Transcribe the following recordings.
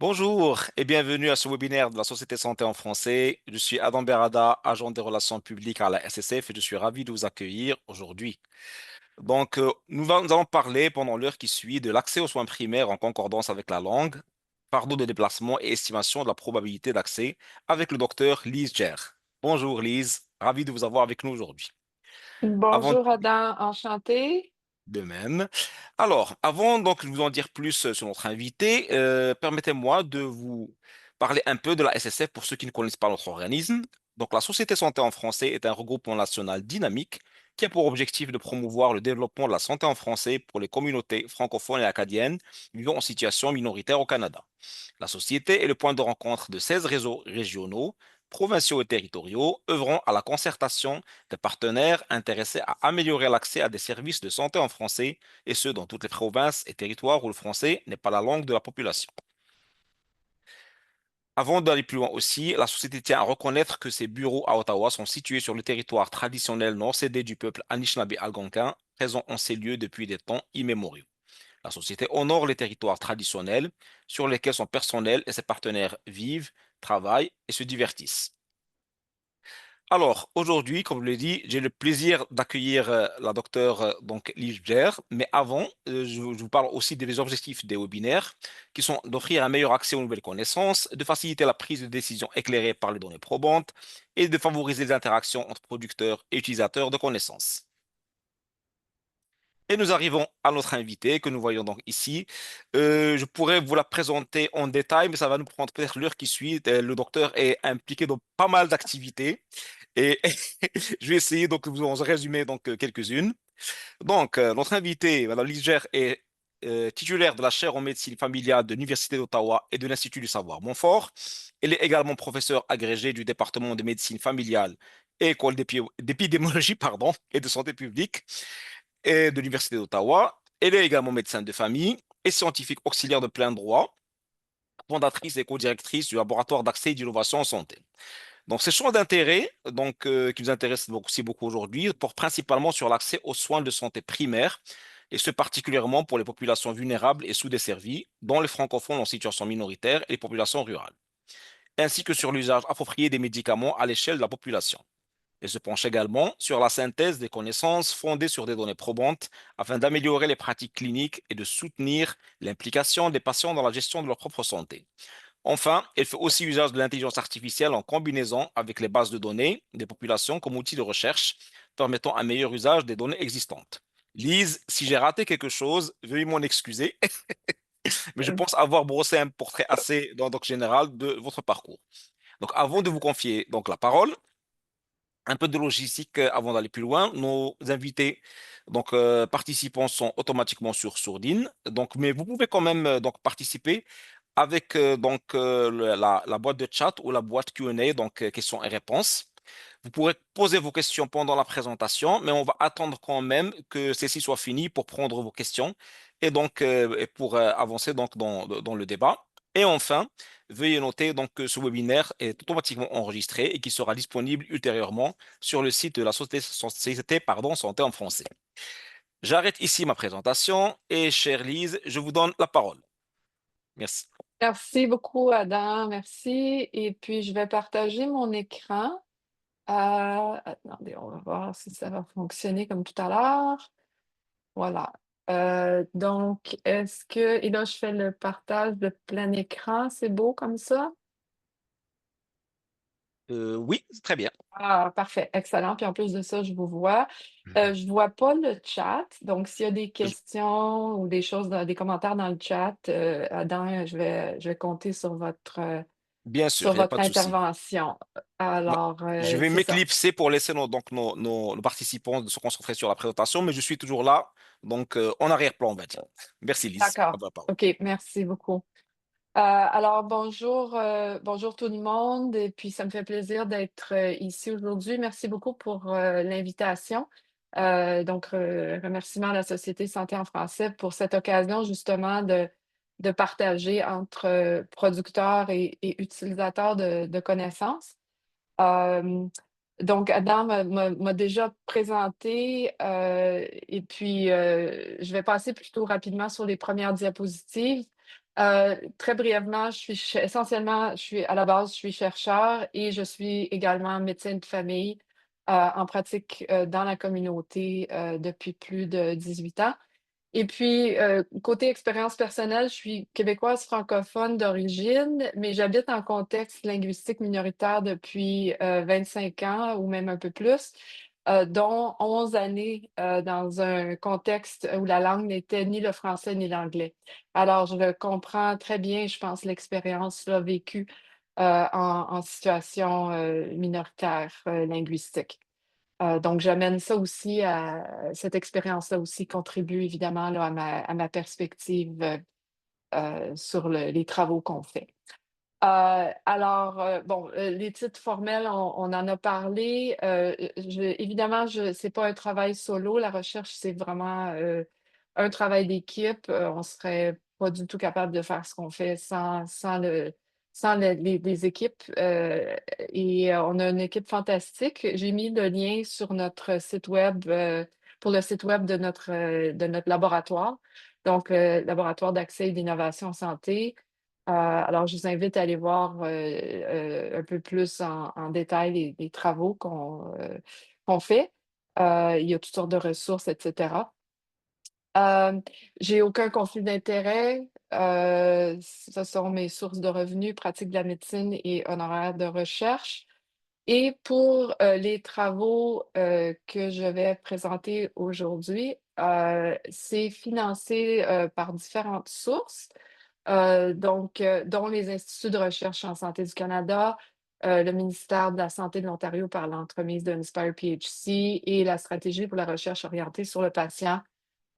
Bonjour et bienvenue à ce webinaire de la Société Santé en français. Je suis Adam Berada, agent des relations publiques à la SSF et je suis ravi de vous accueillir aujourd'hui. Nous allons parler pendant l'heure qui suit de l'accès aux soins primaires en concordance avec la langue, pardon de déplacement et estimation de la probabilité d'accès avec le docteur Lise Ger. Bonjour Lise, ravi de vous avoir avec nous aujourd'hui. Avant Bonjour Adam, enchanté. de même. Alors, avant donc de vous en dire plus sur notre invité, permettez-moi de vous parler un peu de la SSF pour ceux qui ne connaissent pas notre organisme. Donc, la Société Santé en français est un regroupement national dynamique qui a pour objectif de promouvoir le développement de la santé en français pour les communautés francophones et acadiennes vivant en situation minoritaire au Canada. La société est le point de rencontre de 16 réseaux régionaux, provinciaux et territoriaux, œuvrant à la concertation des partenaires intéressés à améliorer l'accès à des services de santé en français, et ce dans toutes les provinces et territoires où le français n'est pas la langue de la population. Avant d'aller plus loin aussi, la société tient à reconnaître que ses bureaux à Ottawa sont situés sur le territoire traditionnel non cédé du peuple Anishinaabe-Algonquin, présent en ces lieux depuis des temps immémoriaux. La société honore les territoires traditionnels sur lesquels son personnel et ses partenaires vivent, travaillent et se divertissent. Alors, aujourd'hui, comme je l'ai dit, j'ai le plaisir d'accueillir la docteure Lise Blair. Mais avant, je vous parle aussi des objectifs des webinaires, qui sont d'offrir un meilleur accès aux nouvelles connaissances, de faciliter la prise de décision éclairée par les données probantes et de favoriser les interactions entre producteurs et utilisateurs de connaissances. Et nous arrivons à notre invité que nous voyons donc ici. Je pourrais vous la présenter en détail, mais ça va nous prendre peut-être l'heure qui suit. Le docteur est impliqué dans pas mal d'activités et je vais essayer donc de vous en résumer quelques-unes. Notre invité, Madame Liger, est titulaire de la chaire en médecine familiale de l'Université d'Ottawa et de l'Institut du savoir Montfort. Elle est également professeure agrégée du département de médecine familiale et école d'épidémiologie pardon, et de santé publique et de l'Université d'Ottawa. Elle est également médecin de famille et scientifique auxiliaire de plein droit, fondatrice et co-directrice du laboratoire d'accès et d'innovation en santé. Donc, ces champs d'intérêt qui nous intéressent donc aussi beaucoup aujourd'hui portent principalement sur l'accès aux soins de santé primaires, et ce particulièrement pour les populations vulnérables et sous-desservies, dont les francophones en situation minoritaire et les populations rurales, ainsi que sur l'usage approprié des médicaments à l'échelle de la population. Elle se penche également sur la synthèse des connaissances fondées sur des données probantes afin d'améliorer les pratiques cliniques et de soutenir l'implication des patients dans la gestion de leur propre santé. Enfin, elle fait aussi usage de l'intelligence artificielle en combinaison avec les bases de données des populations comme outil de recherche, permettant un meilleur usage des données existantes. Lise, si j'ai raté quelque chose, veuillez m'en excuser, mais je Euh, pense avoir brossé un portrait assez général de votre parcours. Donc, avant de vous confier la parole, un peu de logistique avant d'aller plus loin. Nos invités participants sont automatiquement sur Sourdine. Mais vous pouvez quand même participer avec la boîte de chat ou la boîte Q&A, questions et réponses. Vous pourrez poser vos questions pendant la présentation, mais on va attendre quand même que ceci soit fini pour prendre vos questions et pour avancer dans le débat. Et enfin, veuillez noter que ce webinaire est automatiquement enregistré et qui sera disponible ultérieurement sur le site de la Santé en français. J'arrête ici ma présentation et chère Lise, je vous donne la parole. Merci. Merci beaucoup Adam, merci. Et puis je vais partager mon écran. Attendez, on va voir si ça va fonctionner comme tout à l'heure. Voilà. Donc, est-ce que... Et là, je fais le partage de plein écran. C'est beau comme ça? Oui, c'est très bien. Ah, parfait, excellent. Puis en plus de ça, je vous vois. Je vois pas le chat. Donc, s'il y a des Je- questions ou des choses, des commentaires dans le chat, Adam, je vais compter Bien sûr, sur il n'y a votre pas de souci. intervention. Non, Alors, je vais c'est ça. m'éclipser pour laisser nos participants de se concentrer sur la présentation, mais je suis toujours là, en arrière-plan, on va dire. Merci, Lise. À D'accord. la parole. OK, merci beaucoup. Alors, bonjour, bonjour tout le monde. Et puis, ça me fait plaisir d'être ici aujourd'hui. Merci beaucoup pour l'invitation. Remerciement à la Société Santé en français pour cette occasion justement de partager entre producteurs et utilisateurs de connaissances. Euh, donc, Adam m'a déjà présenté et puis je vais passer plutôt rapidement sur les premières diapositives. Très brièvement, essentiellement, je suis à la base, je suis chercheur et je suis également médecin de famille, en pratique, dans la communauté, depuis plus de 18 ans. Et puis, côté expérience personnelle, je suis québécoise francophone d'origine, mais j'habite en contexte linguistique minoritaire depuis, 25 ans ou même un peu plus, dont 11 années, dans un contexte où la langue n'était ni le français ni l'anglais. Alors je comprends très bien, je pense, l'expérience là vécue, en situation, minoritaire, linguistique. Donc j'amène ça aussi à cette expérience-là aussi contribue évidemment là à ma perspective, sur les travaux qu'on fait. Alors, bon, les titres formels, on en a parlé. Évidemment, c'est pas un travail solo. La recherche, c'est vraiment un travail d'équipe. On serait pas du tout capable de faire ce qu'on fait sans les équipes. Et on a une équipe fantastique. J'ai mis le lien sur notre site web, pour le site web de notre laboratoire, donc laboratoire d'accès et d'innovation en santé. Alors, je vous invite à aller voir un peu plus en détail les travaux qu'on fait. Il y a toutes sortes de ressources, etc. Euh, j'ai aucun conflit d'intérêt. Ce sont mes sources de revenus, pratique de la médecine et honoraires de recherche. Et pour les travaux que je vais présenter aujourd'hui, c'est financé par différentes sources. Donc, dont les instituts de recherche en santé du Canada, le ministère de la Santé de l'Ontario par l'entremise de Inspire PHC et la stratégie pour la recherche orientée sur le patient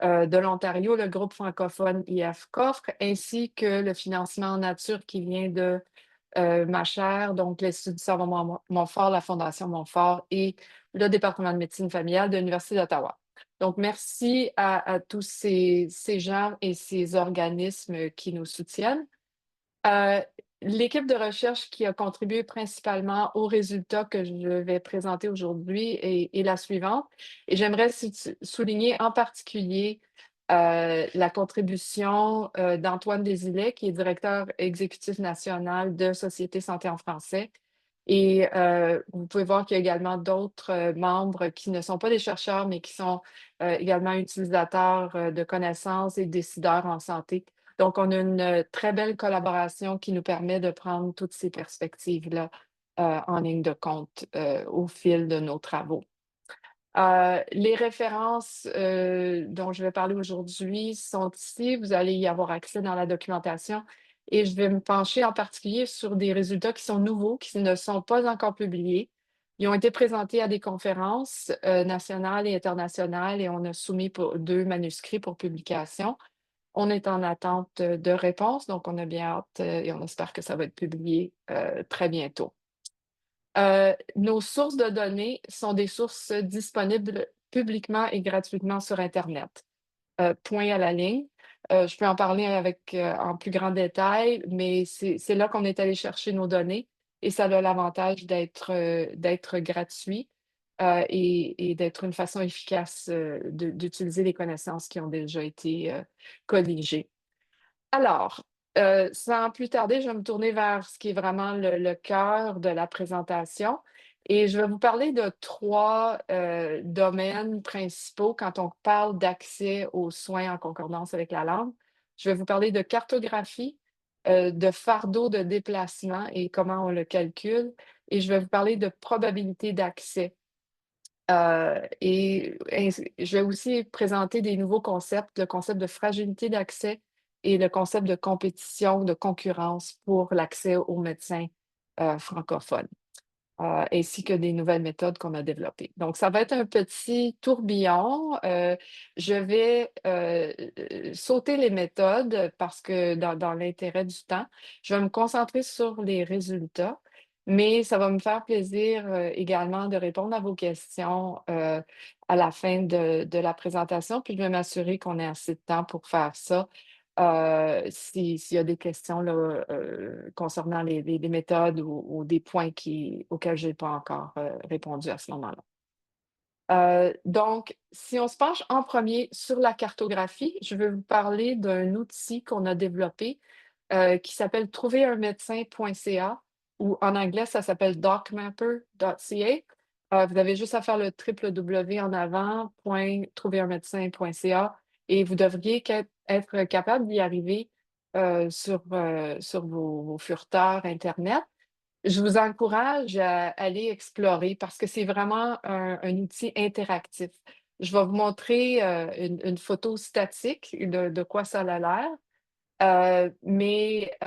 de l'Ontario, le groupe francophone IF Coffre, ainsi que le financement en nature qui vient de ma chère, donc l'Institut du Savon Montfort, la Fondation Montfort et le département de médecine familiale de l'Université d'Ottawa. Donc, merci à tous ces gens et ces organismes qui nous soutiennent. Euh, L'équipe de recherche qui a contribué principalement aux résultats que je vais présenter aujourd'hui est la suivante. Et j'aimerais souligner en particulier la contribution d'Antoine Desilets, qui est directeur exécutif national de Société Santé en français. Et vous pouvez voir qu'il y a également d'autres membres qui ne sont pas des chercheurs, mais qui sont également utilisateurs de connaissances et décideurs en santé. Donc, on a une très belle collaboration qui nous permet de prendre toutes ces perspectives-là en ligne de compte au fil de nos travaux. Les références dont je vais parler aujourd'hui sont ici. Vous allez y avoir accès dans la documentation. Et je vais me pencher en particulier sur des résultats qui sont nouveaux, qui ne sont pas encore publiés. Ils ont été présentés à des conférences nationales et internationales et on a soumis pour 2 manuscrits pour publication. On est en attente de réponses, donc on a bien hâte et on espère que ça va être publié très bientôt. Nos sources de données sont des sources disponibles publiquement et gratuitement sur Internet. Point à la ligne. Je peux en parler en plus grand détail, mais c'est là qu'on est allé chercher nos données et ça a l'avantage d'être gratuit et d'être une façon efficace d'utiliser les connaissances qui ont déjà été colligées. Alors, sans plus tarder, je vais me tourner vers ce qui est vraiment le cœur de la présentation et je vais vous parler de 3 domaines principaux quand on parle d'accès aux soins en concordance avec la langue. Je vais vous parler de cartographie, de fardeau de déplacement et comment on le calcule et je vais vous parler de probabilité d'accès. Je vais aussi présenter des nouveaux concepts, le concept de fragilité d'accès et le concept de compétition, de concurrence pour l'accès aux médecins francophones, ainsi que des nouvelles méthodes qu'on a développées. Donc, ça va être un petit tourbillon. Je vais sauter les méthodes parce que dans l'intérêt du temps, je vais me concentrer sur les résultats, mais ça va me faire plaisir également de répondre à vos questions à la fin de la présentation, puis je vais m'assurer qu'on ait assez de temps pour faire ça. S'il y a des questions là, concernant les méthodes ou des points auxquels je n'ai pas encore répondu à ce moment-là. Donc, si on se penche en premier sur la cartographie, je vais vous parler d'un outil qu'on a développé, qui s'appelle trouverunmédecin.ca ou en anglais, ça s'appelle docmapper.ca. Vous avez juste à faire le www en avant, point trouverunmédecin.ca et vous devriez être capable d'y arriver, sur vos furteurs internet. Je vous encourage à aller explorer parce que c'est vraiment un outil interactif. Je vais vous montrer, une photo statique de quoi ça a l'air, mais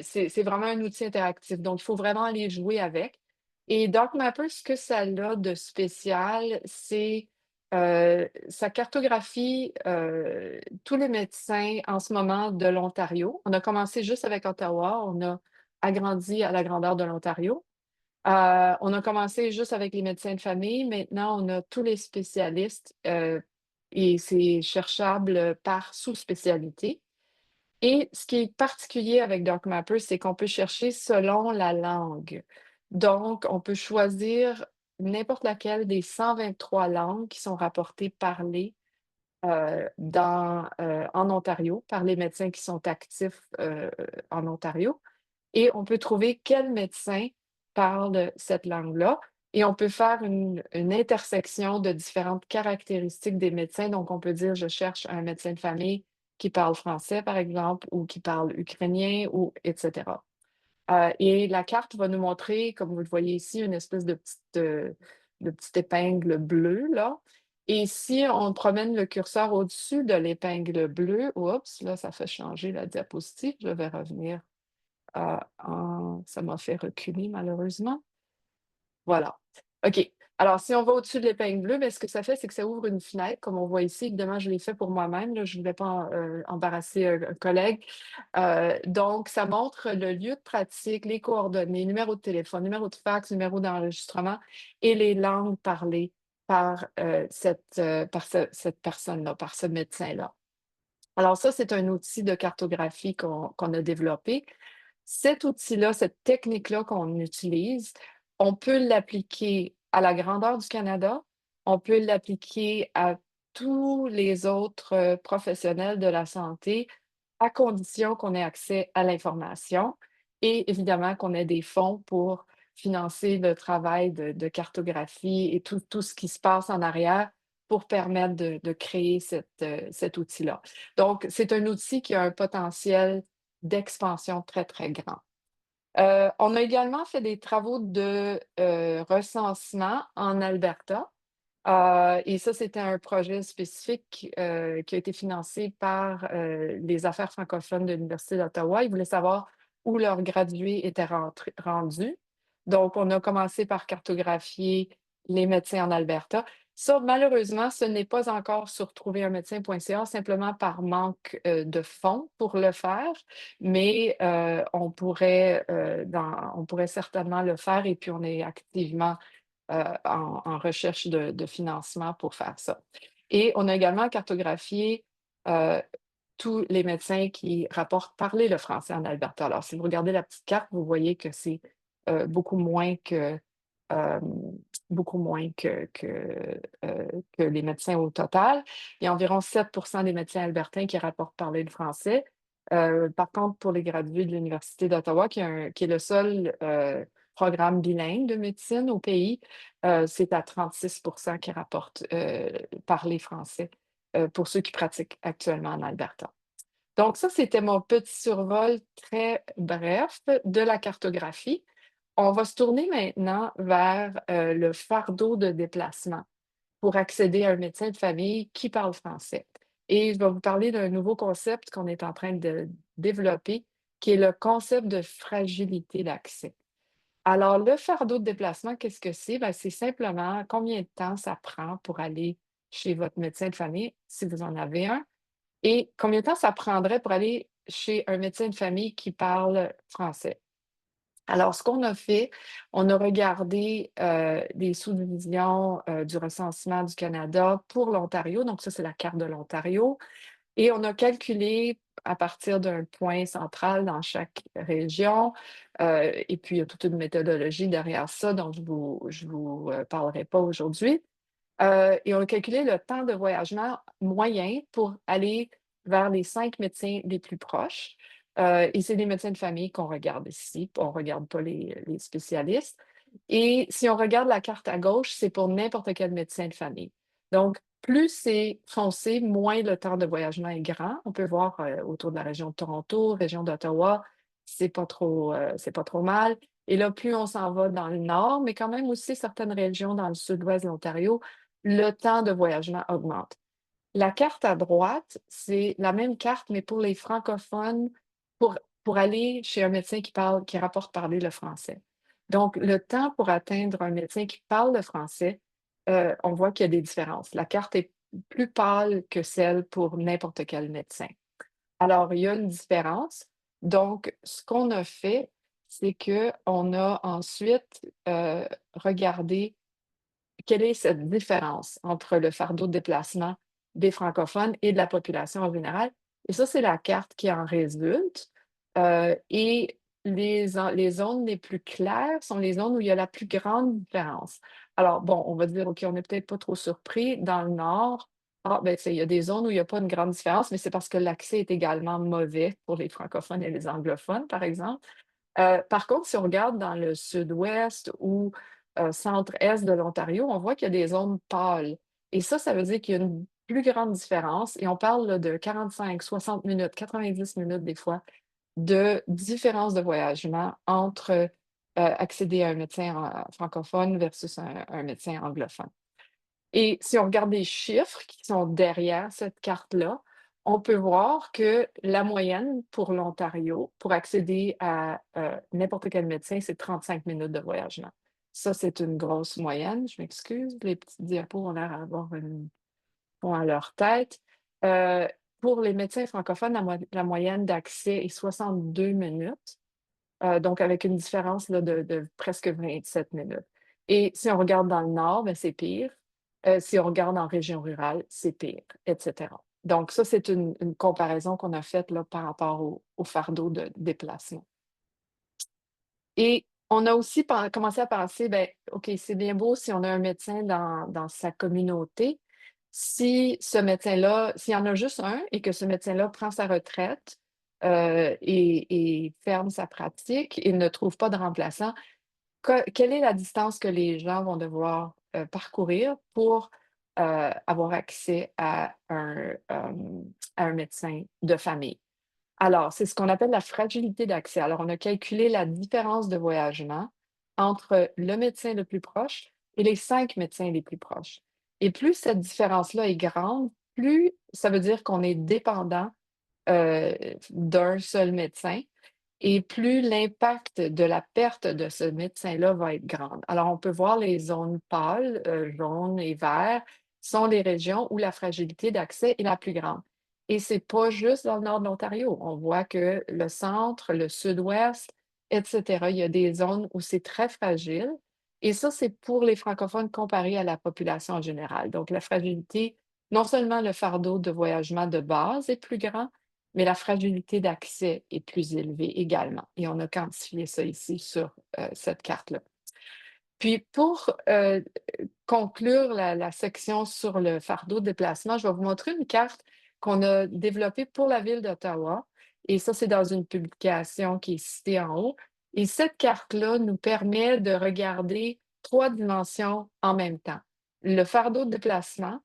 c'est vraiment un outil interactif, donc il faut vraiment aller jouer avec et DocMapper, ce que ça a de spécial, c'est, ça cartographie, tous les médecins en ce moment de l'Ontario. On a commencé juste avec Ottawa, on a agrandi à la grandeur de l'Ontario. On a commencé juste avec les médecins de famille, maintenant on a tous les spécialistes, et c'est cherchable par sous-spécialité. Et ce qui est particulier avec DocMapper, c'est qu'on peut chercher selon la langue. Donc, on peut choisir n'importe laquelle des 123 langues qui sont rapportées parlées, en Ontario par les médecins qui sont actifs, en Ontario et on peut trouver quel médecin parle cette langue-là et on peut faire une intersection de différentes caractéristiques des médecins. Donc, on peut dire: «Je cherche un médecin de famille qui parle français», par exemple, ou qui parle ukrainien ou et cetera. Et la carte va nous montrer, comme vous le voyez ici, une espèce de petite épingle bleue, là et si on promène le curseur au-dessus de l'épingle bleue, oups, là, ça fait changer la diapositive, je vais revenir ça m'a fait reculer malheureusement. Voilà. OK. Alors si on va au-dessus de l'épingle bleue, ben, ce que ça fait, c'est que ça ouvre une fenêtre comme on voit ici. Évidemment, je l'ai fait pour moi-même, là, je ne voulais pas, embarrasser un collègue. Donc ça montre le lieu de pratique, les coordonnées, numéro de téléphone, numéro de fax, numéro d'enregistrement et les langues parlées par, cette personne-là, par ce médecin-là. Alors ça, c'est un outil de cartographie qu'on a développé. Cet outil-là, cette technique-là qu'on utilise, on peut l'appliquer à la grandeur du Canada, on peut l'appliquer à tous les autres, professionnels de la santé, à condition qu'on ait accès à l'information et évidemment qu'on ait des fonds pour financer le travail de cartographie et tout ce qui se passe en arrière pour permettre de créer cet outil-là. Donc, c'est un outil qui a un potentiel d'expansion très, très grand. On a également fait des travaux de, recensement en Alberta, et ça, c'était un projet spécifique, qui a été financé par, les affaires francophones de l'Université d'Ottawa. Ils voulaient savoir où leurs gradués étaient rendus. Donc on a commencé par cartographier les médecins en Alberta. Ça, malheureusement, ce n'est pas encore sur trouverunmédecin.ca simplement par manque, de fonds pour le faire, mais on pourrait certainement le faire et puis on est activement en recherche de financement pour faire ça. Et on a également cartographié, heu, tous les médecins qui rapportent parler le français en Alberta. Alors, si vous regardez la petite carte, vous voyez que c'est, beaucoup moins que, hem, beaucoup moins que les médecins au total. Il y a environ 7 des médecins albertains qui rapportent parler le français. Par contre, pour les gradués de l'Université d'Ottawa, qui est le seul, programme bilingue de médecine au pays, c'est à 36 qui rapportent, parler français, pour ceux qui pratiquent actuellement en Alberta. Donc ça, c'était mon petit survol très bref de la cartographie. On va se tourner maintenant vers, le fardeau de déplacement pour accéder à un médecin de famille qui parle français. Et je vais vous parler d'un nouveau concept qu'on est en train de développer, qui est le concept de fragilité d'accès. Alors, le fardeau de déplacement, qu'est-ce que c'est? Ben, c'est simplement combien de temps ça prend pour aller chez votre médecin de famille, si vous en avez un, et combien de temps ça prendrait pour aller chez un médecin de famille qui parle français. Alors, ce qu'on a fait, on a regardé, les sous-divisions, du recensement du Canada pour l'Ontario, donc ça, c'est la carte de l'Ontario et on a calculé à partir d'un point central dans chaque région, et puis il y a toute une méthodologie derrière ça dont je vous parlerai pas aujourd'hui. Et on a calculé le temps de voyagement moyen pour aller vers les 5 médecins les plus proches. Et c'est des médecins de famille qu'on regarde ici, on ne regarde pas les spécialistes. Et si on regarde la carte à gauche, c'est pour n'importe quel médecin de famille. Donc, plus c'est foncé, moins le temps de voyagement est grand. On peut voir autour de la région de Toronto, région d'Ottawa, c'est pas trop mal. Et là, plus on s'en va dans le nord, mais quand même aussi certaines régions dans le sud-ouest de l'Ontario, le temps de voyagement augmente. La carte à droite, c'est la même carte, mais pour les francophones, pour, pour aller chez un médecin qui rapporte parler le français. Donc, le temps pour atteindre un médecin qui parle le français, on voit qu'il y a des différences. La carte est plus pâle que celle pour n'importe quel médecin. Alors, il y a une différence. Donc, ce qu'on a fait, c'est qu'on a ensuite regardé quelle est cette différence entre le fardeau de déplacement des francophones et de la population en général? Et ça, c'est la carte qui en résulte. Et les zones les plus claires sont les zones où il y a la plus grande différence. Alors, bon, on va dire, OK, on n'est peut-être pas trop surpris. Dans le nord, ah, ben, il y a des zones où il n'y a pas une grande différence, mais c'est parce que l'accès est également mauvais pour les francophones et les anglophones, par exemple. Par contre, si on regarde dans le sud-ouest ou centre-est de l'Ontario, on voit qu'il y a des zones pâles et ça veut dire qu'il y a une plus grande différence et on parle là de 45, 60 minutes, 90 minutes des fois de différence de voyagement entre, accéder à un médecin, francophone versus un médecin anglophone. Et si on regarde les chiffres qui sont derrière cette carte-là, on peut voir que la moyenne pour l'Ontario, pour accéder à, n'importe quel médecin, c'est 35 minutes de voyagement. Ça, c'est une grosse moyenne. Je m'excuse, les petits diapos ont l'air d'avoir une fond à leur tête. Heu, pour les médecins francophones, la moyenne d'accès est 62 minutes. Donc avec une différence là de presque 27 minutes. Et si on regarde dans le nord, ben, c'est pire. Si on regarde en région rurale, c'est pire, et cetera. Donc ça, c'est une comparaison qu'on a faite là par rapport au fardeau de déplacement. Et on a aussi commencé à penser, ben, OK, c'est bien beau si on a un médecin dans sa communauté. Si ce médecin-là, s'il y en a juste un et que ce médecin-là prend sa retraite et ferme sa pratique et ne trouve pas de remplaçant, quelle est la distance que les gens vont devoir parcourir pour avoir accès à un médecin de famille? Alors, c'est ce qu'on appelle la fragilité d'accès. Alors, on a calculé la différence de voyagement entre le médecin le plus proche et les 5 médecins les plus proches. Et plus cette différence-là est grande, plus ça veut dire qu'on est dépendant, d'un seul médecin et plus l'impact de la perte de ce médecin-là va être grande. Alors, on peut voir les zones pâles, jaunes et verts, sont les régions où la fragilité d'accès est la plus grande. Et c'est pas juste dans le nord de l'Ontario. On voit que le centre, le sud-ouest, et cetera, il y a des zones où c'est très fragile. Et ça, c'est pour les francophones comparé à la population en général. Donc, la fragilité, non seulement le fardeau de voyagement de base est plus grand, mais la fragilité d'accès est plus élevée également et on a quantifié ça ici sur, cette carte-là. Puis pour, conclure la section sur le fardeau de déplacement, je vais vous montrer une carte qu'on a développée pour la ville d'Ottawa et ça, c'est dans une publication qui est citée en haut et cette carte-là nous permet de regarder 3 dimensions en même temps. Le fardeau de déplacement,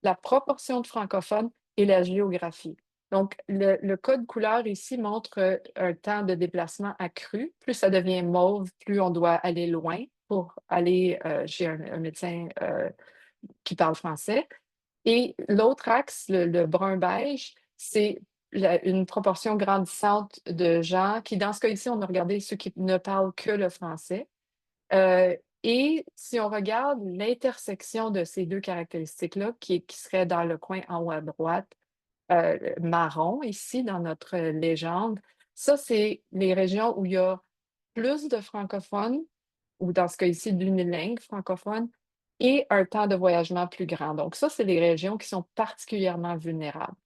la proportion de francophones et la géographie. Donc le code couleur ici montre, un temps de déplacement accru. Plus ça devient mauve, plus on doit aller loin pour aller, chez un médecin, qui parle français et l'autre axe, le brun beige, c'est une proportion grandissante de gens qui, dans ce cas ici, on a regardé ceux qui ne parlent que le français. Et si on regarde l'intersection de ces 2 caractéristiques-là, qui serait dans le coin en haut à droite, marron ici dans notre légende, ça, c'est les régions où il y a plus de francophones ou dans ce cas ici d'unilingue francophone et un temps de voyagement plus grand. Donc ça, c'est les régions qui sont particulièrement vulnérables.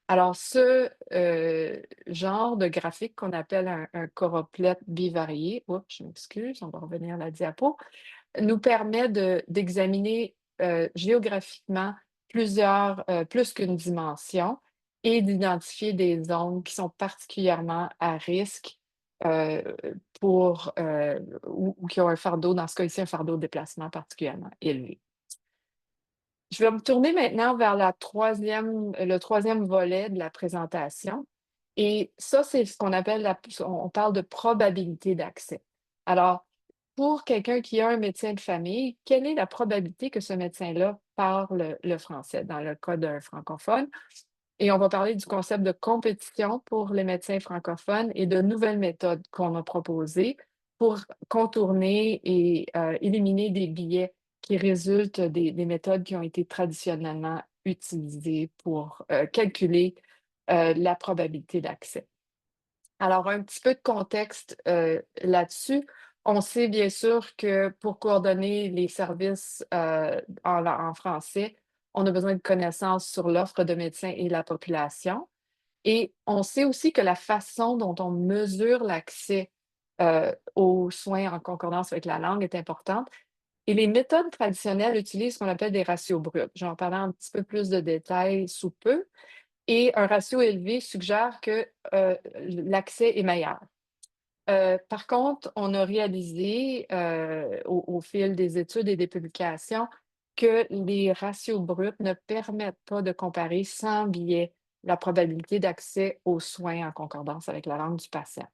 Alors ce, genre de graphique qu'on appelle un choropleth bivarié, oups, je m'excuse, on va revenir à la diapo, nous permet d'examiner géographiquement plus qu'une dimension et d'identifier des zones qui sont particulièrement à risque, heu, ou qui ont un fardeau, dans ce cas-ci, un fardeau de déplacement particulièrement élevé. Je vais me tourner maintenant vers le troisième volet de la présentation et ça, c'est ce qu'on appelle on parle de probabilité d'accès. Alors, pour quelqu'un qui a un médecin de famille, quelle est la probabilité que ce médecin-là parle le français dans le cas d'un francophone? Et on va parler du concept de compétition pour les médecins francophones et de nouvelles méthodes qu'on a proposées pour contourner et éliminer des biais qui résultent des méthodes qui ont été traditionnellement utilisées pour calculer la probabilité d'accès. Alors, un petit peu de contexte là-dessus. On sait bien sûr que pour coordonner les services en français, on a besoin de connaissances sur l'offre de médecins et la population. Et on sait aussi que la façon dont on mesure l'accès aux soins en concordance avec la langue est importante. Et les méthodes traditionnelles utilisent ce qu'on appelle des ratios bruts. J'en parlerai un petit peu plus de détails sous peu. Et un ratio élevé suggère que l'accès est meilleur. Par contre, on a réalisé, au fil des études et des publications que les ratios bruts ne permettent pas de comparer sans biais la probabilité d'accès aux soins en concordance avec la langue du patient.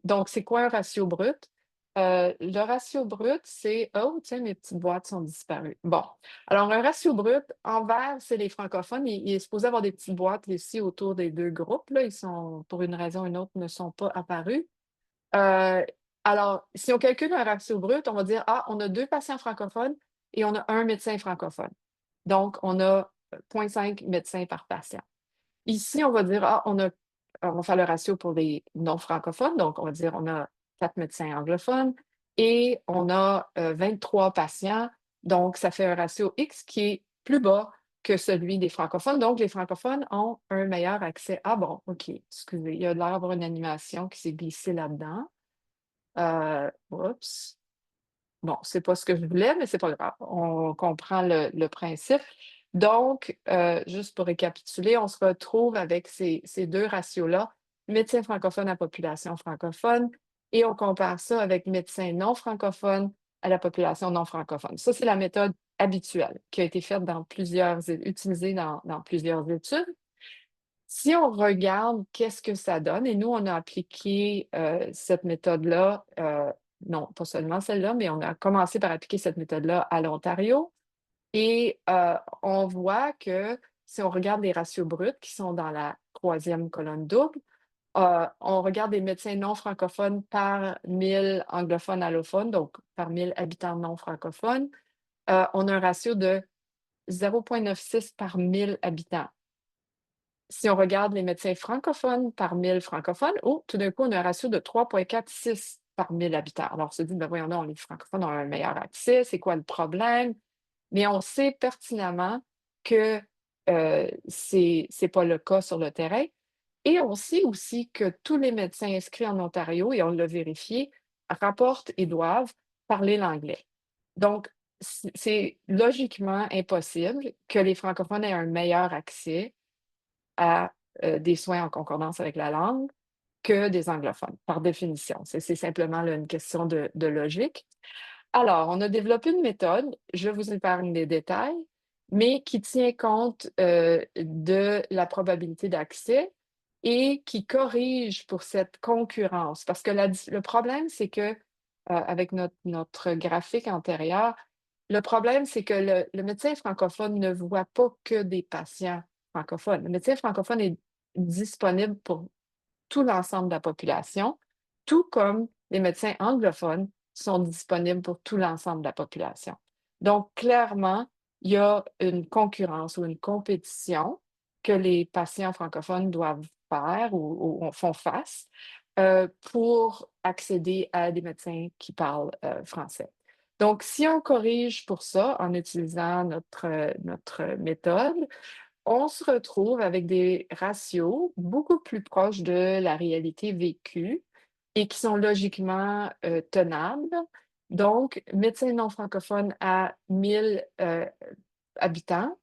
Donc c'est quoi un ratio brut? Le ratio brut, c'est oh tiens, mes petites boîtes sont disparues. Bon, alors un ratio brut, en vert, c'est les francophones. Il est supposé avoir des petites boîtes ici autour des 2 groupes, là. Ils sont, pour une raison ou une autre, ne sont pas apparus. Heu, alors, si on calcule un ratio brut, on va dire: «Ah, on a 2 patients francophones et on a un médecin francophone». Donc on a 0,5 médecins par patient. Ici, on va dire: «Ah, on va faire le ratio pour les non francophones», donc on va dire: «On a 4 médecins anglophones et on a, 23 patients», donc ça fait un ratio X qui est plus bas que celui des francophones, donc les francophones ont un meilleur accès. Ah bon, OK, excusez, il y a l'air d'avoir une animation qui s'est glissée là-dedans. Oups. Bon, c'est pas ce que je voulais, mais c'est pas grave. On comprend le principe. Donc, juste pour récapituler, on se retrouve avec ces 2 ratios-là, médecins francophones à population francophone et on compare ça avec médecins non francophones à la population non francophone. Ça, c'est la méthode habituelle qui a été faite utilisée dans plusieurs études. Si on regarde qu'est-ce que ça donne et nous, on a appliqué, cette méthode-là, non, pas seulement celle-là, mais on a commencé par appliquer cette méthode-là à l'Ontario et on voit que si on regarde les ratios bruts qui sont dans la troisième colonne double, on regarde les médecins non francophones par 1000 anglophones allophones, donc par 1000 habitants non francophones, on a un ratio de 0,96 par 1000 habitants. Si on regarde les médecins francophones par 1000 francophones, oh, tout d'un coup, on a un ratio de 3,46 par 1000 habitants. Alors, on se dit, ben voyons donc, les francophones ont un meilleur accès, c'est quoi le problème? Mais on sait pertinemment que c'est pas le cas sur le terrain. Et on sait aussi que tous les médecins inscrits en Ontario, et on l'a vérifié, rapportent et doivent parler l'anglais. Donc, c'est logiquement impossible que les francophones aient un meilleur accès à, des soins en concordance avec la langue que des anglophones, par définition. C'est simplement là une question de logique. Alors, on a développé une méthode, je vous épargne les détails, mais qui tient compte, de la probabilité d'accès et qui corrige pour cette concurrence. Parce que le problème, c'est que, avec notre graphique antérieur, le problème, c'est que le médecin francophone ne voit pas que des patients francophones. Le médecin francophone est disponible pour tout l'ensemble de la population, tout comme les médecins anglophones sont disponibles pour tout l'ensemble de la population. Donc, clairement, il y a une concurrence ou une compétition que les patients francophones doivent faire ou font face pour accéder à des médecins qui parlent français. Donc, si on corrige pour ça en utilisant notre méthode, on se retrouve avec des ratios beaucoup plus proches de la réalité vécue et qui sont logiquement, tenables, Donc, médecin non francophone à 1000 habitants,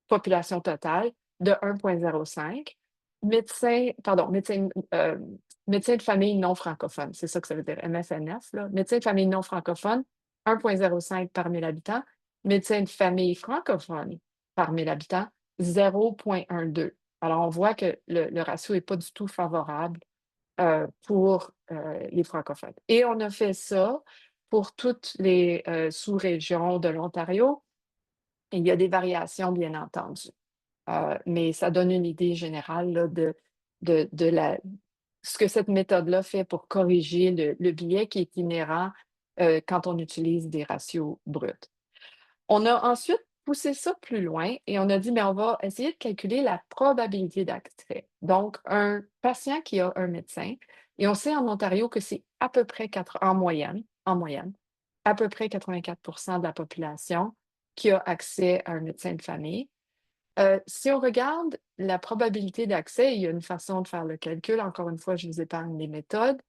population totale de 1,05. Médecin de famille non francophone, c'est ça que ça veut dire, MFNF, là. Médecin de famille non francophone, 1,05 par 1000 habitants. Médecin de famille francophone par 1000 habitants, 0,12. Alors, on voit que le ratio n'est pas du tout favorable pour les francophones. Et on a fait ça pour toutes les sous-régions de l'Ontario. Il y a des variations, bien entendu. Mais ça donne une idée générale là, de ce que cette méthode-là fait pour corriger le biais qui est inhérent quand on utilise des ratios bruts. On a ensuite poussé ça plus loin et on a dit, mais on va essayer de calculer la probabilité d'accès. Donc, un patient qui a un médecin, et on sait en Ontario que c'est à peu près en moyenne, à peu près 84 de la population qui a accès à un médecin de famille. Si on regarde la probabilité d'accès, il y a une façon de faire le calcul. Encore une fois, je vous épargne les méthodes.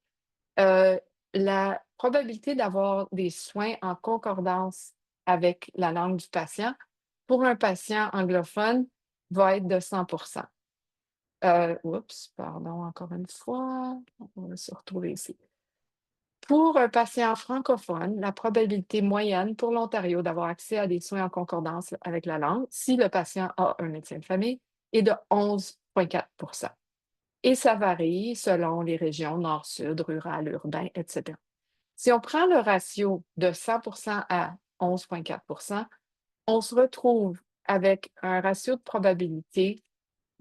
Heu, la probabilité d'avoir des soins en concordance avec la langue du patient, pour un patient anglophone, va être de 100. Oups, pardon, encore une fois, on va se retrouver ici. Pour un patient francophone, la probabilité moyenne pour l'Ontario d'avoir accès à des soins en concordance avec la langue, si le patient a un médecin de famille, est de 11,4. Et ça varie selon les régions nord-sud, rural, urbain, etc. Si on prend le ratio de 100 à 11,4, on se retrouve avec un ratio de probabilité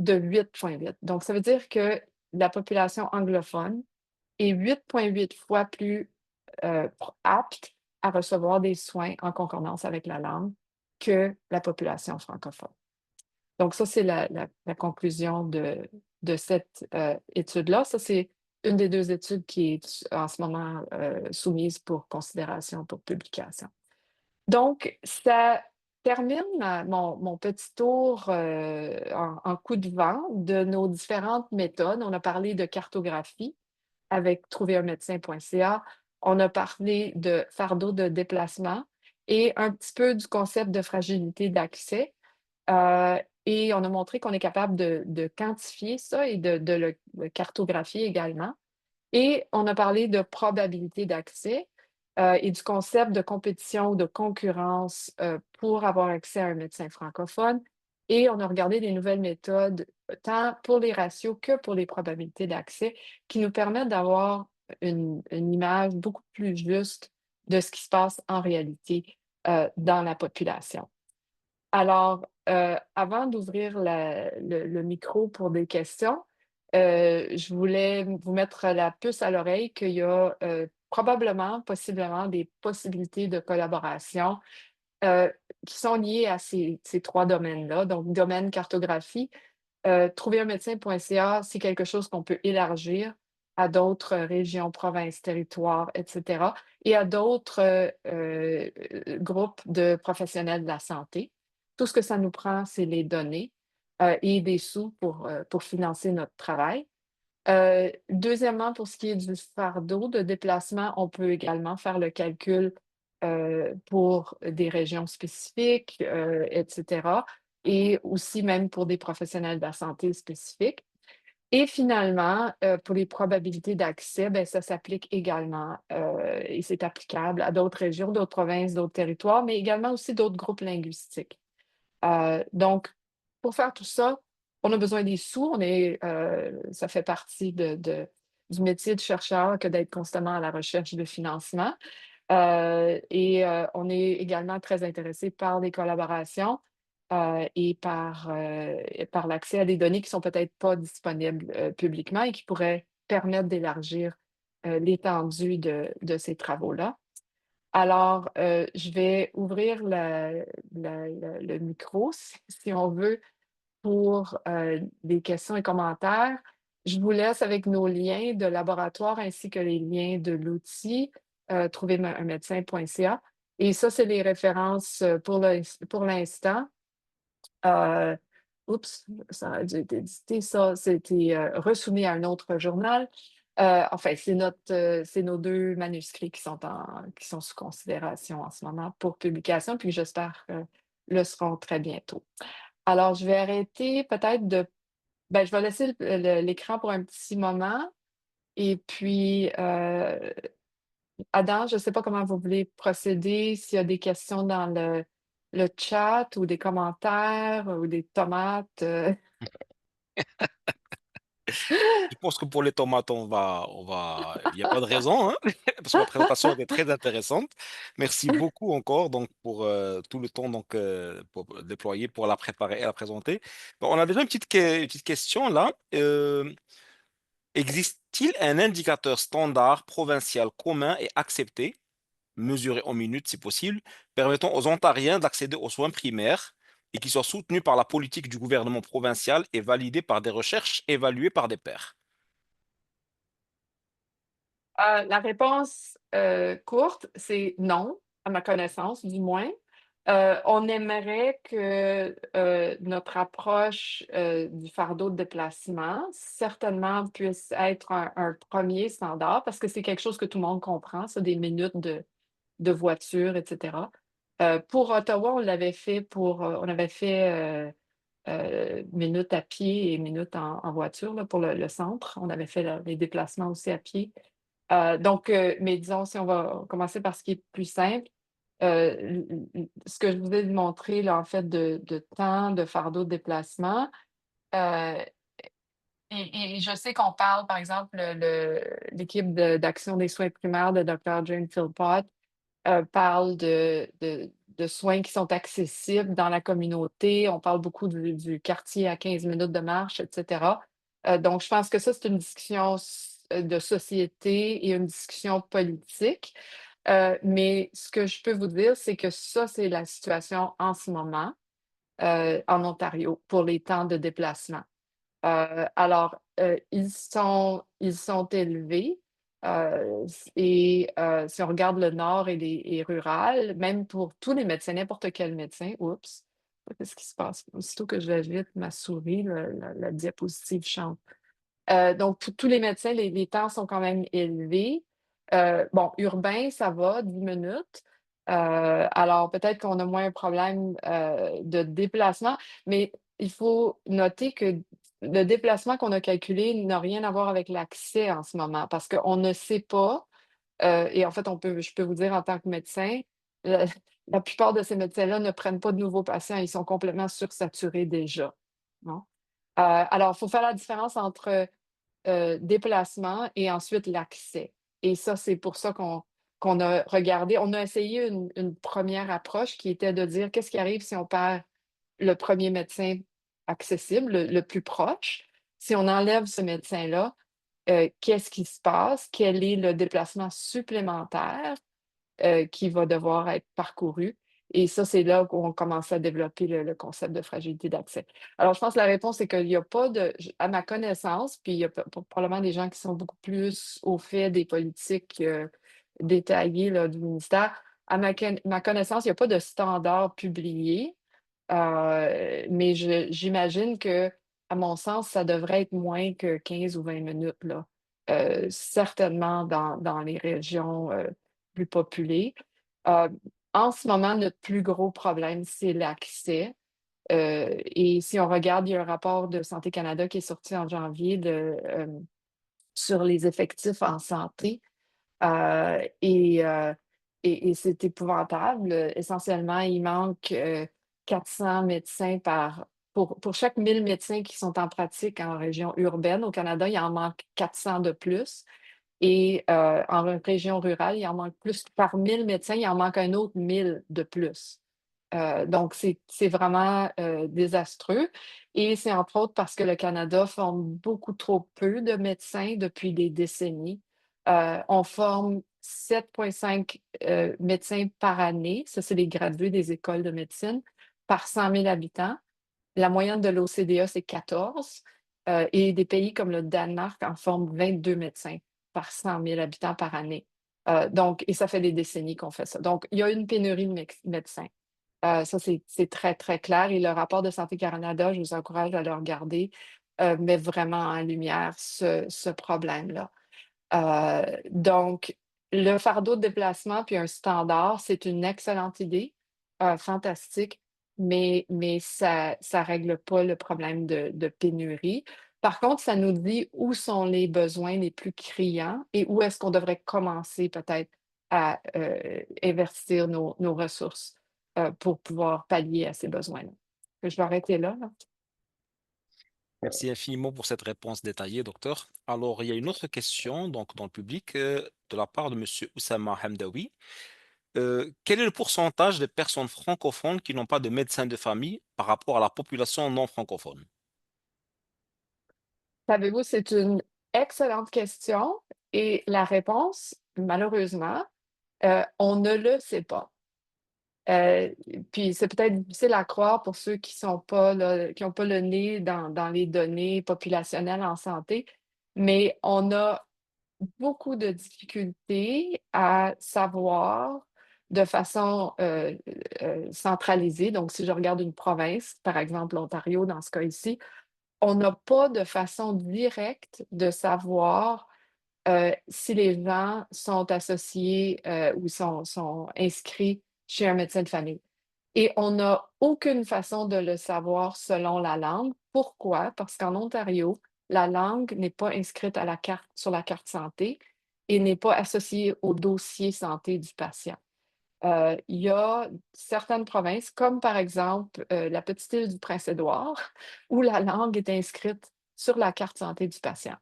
de 8,8. Donc, ça veut dire que la population anglophone est 8,8 fois plus apte à recevoir des soins en concordance avec la langue que la population francophone. Donc, ça, c'est la conclusion de cette étude-là. Ça, c'est une des deux études qui est en ce moment soumise pour considération pour publication. Donc, ça termine mon petit tour en coup de vent de nos différentes méthodes. On a parlé de cartographie avec trouverunmédecin.ca. On a parlé de fardeau de déplacement et un petit peu du concept de fragilité d'accès. Euh, et on a montré qu'on est capable de quantifier ça et de le cartographier également. Et on a parlé de probabilité d'accès et du concept de compétition ou de concurrence pour avoir accès à un médecin francophone. Et on a regardé des nouvelles méthodes, tant pour les ratios que pour les probabilités d'accès, qui nous permettent d'avoir une image beaucoup plus juste de ce qui se passe en réalité dans la population. Alors, avant d'ouvrir le micro pour des questions, je voulais vous mettre la puce à l'oreille qu'il y a, probablement, possiblement des possibilités de collaboration, heu, qui sont liées à ces 3 domaines-là. Donc domaine cartographie, trouverunmédecin.ca, c'est quelque chose qu'on peut élargir à d'autres régions, provinces, territoires, et cetera et à d'autres, groupes de professionnels de la santé. Tout ce que ça nous prend, c'est les données, et des sous pour financer notre travail. Deuxièmement, pour ce qui est du fardeau de déplacement, on peut également faire le calcul, pour des régions spécifiques, et cetera et aussi même pour des professionnels de la santé spécifiques. Et finalement, pour les probabilités d'accès, ben ça s'applique également, et c'est applicable à d'autres régions, d'autres provinces, d'autres territoires, mais également aussi d'autres groupes linguistiques. Donc, pour faire tout ça, on a besoin des sous. Ça fait partie du métier de chercheur que d'être constamment à la recherche de financement. On est également très intéressé par les collaborations et par l'accès à des données qui sont peut-être pas disponibles publiquement et qui pourraient permettre d'élargir l'étendue de ces travaux-là. Alors, je vais ouvrir le micro, si on veut, pour des questions et commentaires. Je vous laisse avec nos liens de laboratoire ainsi que les liens de l'outil trouverunmédecin.ca. Et ça, c'est les références pour l'instant. Euh, Oups, ça a dû être édité, ça, c'était resoumis à un autre journal. Enfin, c'est nos 2 manuscrits qui sont sous considération en ce moment pour publication, puis j'espère, le seront très bientôt. Alors je vais arrêter peut-être de je vais laisser l'écran pour un petit moment et puis, Adam, je ne sais pas comment vous voulez procéder, s'il y a des questions dans le chat ou des commentaires ou des tomates, Je pense que pour les tomates, il n'y a pas de raison, hein, parce que la présentation était très intéressante. Merci beaucoup encore donc pour tout le temps donc pour déployer pour la préparer et la présenter. Bon, on a déjà une petite question là. Existe-t-il un indicateur standard provincial commun et accepté, mesuré en minutes si possible, permettant aux Ontariens d'accéder aux soins primaires et qui soit soutenu par la politique du gouvernement provincial et validé par des recherches évaluées par des pairs? La réponse, courte, c'est non, à ma connaissance du moins. On aimerait que, notre approche, du fardeau de déplacement certainement puisse être un 1er standard parce que c'est quelque chose que tout le monde comprend, ça, des minutes de voiture et cetera. Pour Ottawa, on avait fait, minutes à pied et minutes en voiture là, pour le centre. On avait fait les déplacements aussi à pied. Mais disons, si on va commencer par ce qui est plus simple, ce que je vous ai montré là, en fait, de temps, de fardeau de déplacement, heu et je sais qu'on parle, par exemple, l'équipe d'action des soins primaires de docteur Jane Philpott, parle de soins qui sont accessibles dans la communauté. On parle beaucoup du quartier à 15 minutes de marche et cetera. Donc je pense que ça, c'est une discussion de société et une discussion politique. Mais ce que je peux vous dire, c'est que ça, c'est la situation en ce moment, en Ontario pour les temps de déplacement. Ils sont élevés, si on regarde le nord et rural, même pour tous les médecins, n'importe quel médecin, oups, qu'est-ce qui se passe? Aussitôt que je vais vite, ma souris, la diapositive change. Donc pour tous les médecins, les temps sont quand même élevés. Bon, urbain, ça va, 10 minutes. Alors peut-être qu'on a moins un problème, de déplacement, mais il faut noter que le déplacement qu'on a calculé n'a rien à voir avec l'accès en ce moment parce qu'on ne sait pas, et en fait, je peux vous dire en tant que médecin, la la plupart de ces médecins-là ne prennent pas de nouveaux patients, ils sont complètement sursaturés déjà, non? Alors il faut faire la différence entre déplacement et ensuite l'accès. Et ça, c'est pour ça qu'on a regardé on a essayé une 1re approche qui était de dire: «Qu'est-ce qui arrive si on perd le 1er médecin accessible, le plus proche? Si on enlève ce médecin-là, qu'est-ce qui se passe? Quel est le déplacement supplémentaire?» qui va devoir être parcouru. Et ça, c'est là qu'on commence à développer le concept de fragilité d'accès. Alors, je pense que la réponse, c'est qu'il y a pas de à ma connaissance, puis il y a probablement des gens qui sont beaucoup plus au fait des politiques, détaillées là, du ministère. À ma connaissance, il y a pas de standard publié, mais j'imagine que, à mon sens, ça devrait être moins que 15 ou 20 minutes là, certainement dans les régions, plus populées. Heu, En ce moment, notre plus gros problème, c'est l'accès, et si on regarde, il y a un rapport de Santé Canada qui est sorti en janvier sur les effectifs en santé. Heu et heu et c'est épouvantable. Essentiellement, il manque, 400 médecins pour chaque 1 000 médecins qui sont en pratique en région urbaine au Canada, il en manque 400 de plus et en région rurale, il en manque plus par 1 000 médecins, il en manque un autre 1 000 de plus. Donc c'est vraiment, désastreux et c'est entre autres parce que le Canada forme beaucoup trop peu de médecins depuis des décennies. On forme 7,5, médecins par année, ça c'est les gradués des écoles de médecine, par 100 000 habitants. La moyenne de l'OCDE, c'est 14, et des pays comme le Danemark en forment 22 médecins par 100 000 habitants par année. Donc et ça fait des décennies qu'on fait ça. Donc il y a une pénurie de médecins. Ça, c'est très, très clair et le rapport de Santé Canada, je vous encourage à le regarder, met vraiment en lumière ce problème-là. Donc le fardeau de déplacement puis un standard, c'est une excellente idée, fantastique, mais ça règle pas le problème de pénurie. Par contre, ça nous dit où sont les besoins les plus criants et où est-ce qu'on devrait commencer peut-être à, investir nos ressources, pour pouvoir pallier à ces besoins-là. Je vais arrêter là. Merci infiniment pour cette réponse détaillée, docteur. Alors, il y a une autre question donc, dans le public de la part de Monsieur Oussama Hamdawi. Quel est le pourcentage de personnes francophones qui n'ont pas de médecin de famille par rapport à la population non francophone? Savez-vous, c'est une excellente question et la réponse, malheureusement, on ne le sait pas. Heu, Puis c'est peut-être difficile à croire pour ceux qui sont pas là, qui ont pas le nez dans les données populationnelles en santé, mais on a beaucoup de difficultés à savoir de façon, centralisée. Donc si je regarde une province, par exemple l'Ontario dans ce cas ici, on n'a pas de façon directe de savoir, si les gens sont associés, ou sont inscrits chez un médecin de famille. Et on n'a aucune façon de le savoir selon la langue. Pourquoi? Parce qu'en Ontario, la langue n'est pas inscrite à la carte sur la carte santé et n'est pas associée au dossier santé du patient. Il y a certaines provinces, comme par exemple, la petite île du Prince-Édouard, où la langue est inscrite sur la carte santé du patient.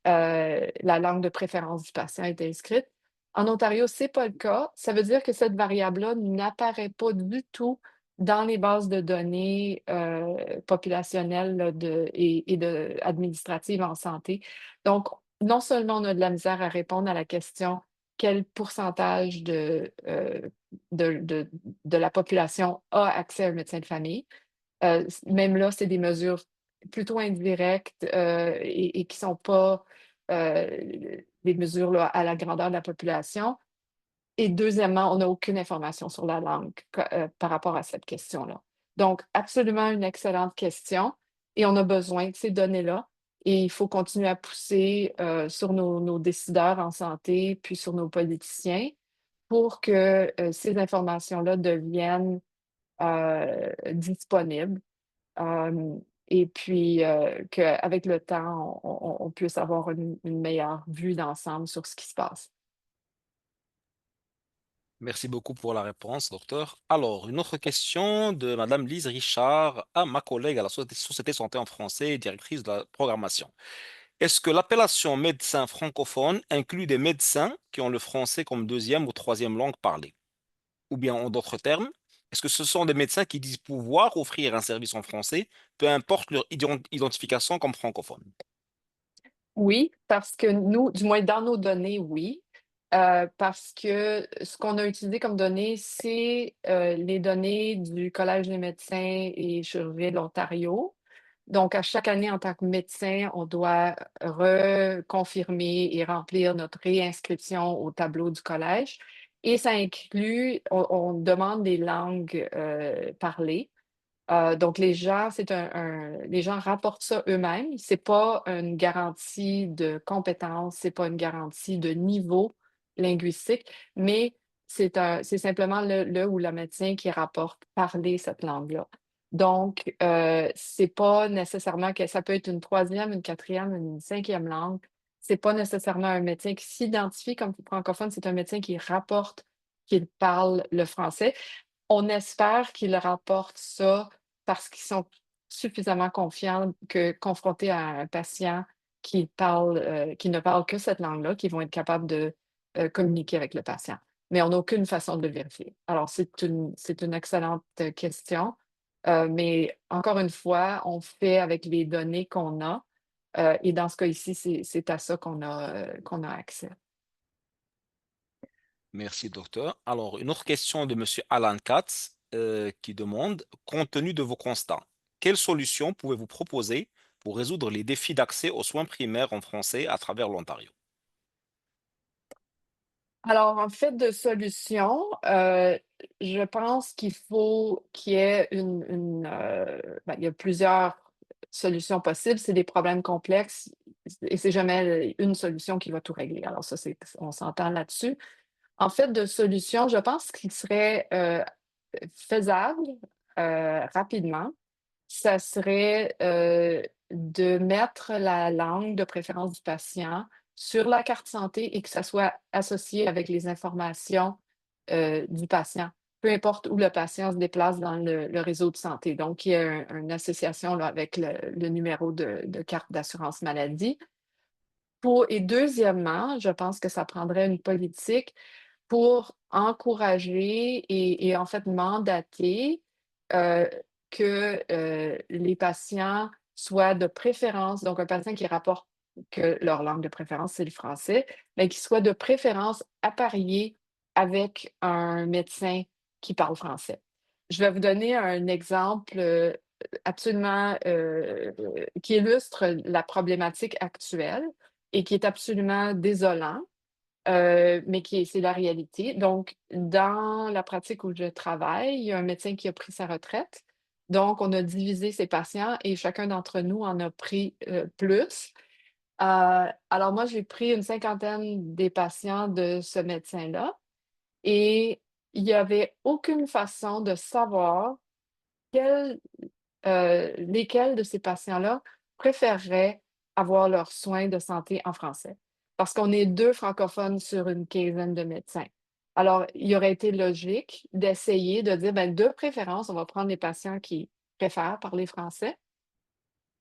La langue de préférence du patient est inscrite. En Ontario, c'est pas le cas. Ça veut dire que cette variable-là n'apparaît pas du tout dans les bases de données, populationnelles là administratives en santé. Donc, non seulement on a de la misère à répondre à la question: quel pourcentage de la population a accès à un médecin de famille? Même là, c'est des mesures plutôt indirectes, et qui sont pas, des mesures là, à la grandeur de la population. Et deuxièmement, on n'a aucune information sur la langue par rapport à cette question-là. Donc absolument une excellente question et on a besoin de ces données-là et il faut continuer à pousser, sur nos décideurs en santé, puis sur nos politiciens pour que, ces informations-là deviennent, disponibles. Et puis, qu'avec le temps, on puisse avoir une meilleure vue d'ensemble sur ce qui se passe. Merci beaucoup pour la réponse, docteur. Alors, une autre question de Madame Lise Richard à ma collègue à la Société Santé en français et directrice de la programmation. Est-ce que l'appellation médecin francophone inclut des médecins qui ont le français comme deuxième ou troisième langue parlée? Ou bien en d'autres termes, est-ce que ce sont des médecins qui disent pouvoir offrir un service en français, peu importe leur identification comme francophone? Oui, parce que nous, du moins dans nos données, oui, parce que ce qu'on a utilisé comme données, c'est, les données du Collège des médecins et chirurgiens de l'Ontario. Donc à chaque année, en tant que médecin, on doit reconfirmer et remplir notre réinscription au tableau du collège et ça inclut on demande des langues, parlées. Donc les gens, les gens rapportent ça eux-mêmes. C'est pas une garantie de compétence, c'est pas une garantie de niveau linguistique, mais c'est simplement le ou la médecin qui rapporte parler cette langue-là. Donc, c'est pas nécessairement que ça peut être une troisième, une quatrième, une cinquième langue. C'est pas nécessairement un médecin qui s'identifie comme francophone, c'est un médecin qui rapporte qu'il parle le français. On espère qu'ils rapportent ça parce qu'ils sont suffisamment confiants que confrontés à un patient qui ne parle que cette langue-là, qu'ils vont être capables de, communiquer avec le patient. Mais on n'a aucune façon de le vérifier. Alors c'est une excellente, question, mais encore une fois, on fait avec les données qu'on a, et dans ce cas ici, c'est à ça qu'on a accès. Merci, docteur. Alors, une autre question de Monsieur Alan Katz qui demande, compte tenu de vos constats, quelles solutions pouvez-vous proposer pour résoudre les défis d'accès aux soins primaires en français à travers l'Ontario? Alors, en fait de solution, je pense qu'il faut qu'il y ait il y a plusieurs solutions possibles, c'est des problèmes complexes et c'est jamais une solution qui va tout régler. Alors ça, on s'entend là-dessus. En fait, de solutions, je pense qu'il serait, faisable, rapidement, ça serait, de mettre la langue de préférence du patient sur la carte santé et que ça soit associé avec les informations, du patient, peu importe où le patient se déplace dans le réseau de santé. Donc, il y a une association là avec le numéro de carte d'assurance maladie. Et deuxièmement, je pense que ça prendrait une politique pour encourager et en fait mandater, heu, que, les patients soient de préférence donc un patient qui rapporte que leur langue de préférence, c'est le français, mais qui soit de préférence apparié avec un médecin qui parle français. Je vais vous donner un exemple, absolument, qui illustre la problématique actuelle et qui est absolument désolant. Mais c'est la réalité. Donc, dans la pratique où je travaille, il y a un médecin qui a pris sa retraite. Donc, on a divisé ses patients et chacun d'entre nous en a pris, plus. Alors moi, j'ai pris une cinquantaine des patients de ce médecin-là et il y avait aucune façon de savoir quel lesquels de ces patients-là préféreraient avoir leurs soins de santé en français? Parce qu'on est 2 francophones sur une quinzaine de médecins. Alors, il aurait été logique d'essayer de dire, ben, de préférence, on va prendre les patients qui préfèrent parler français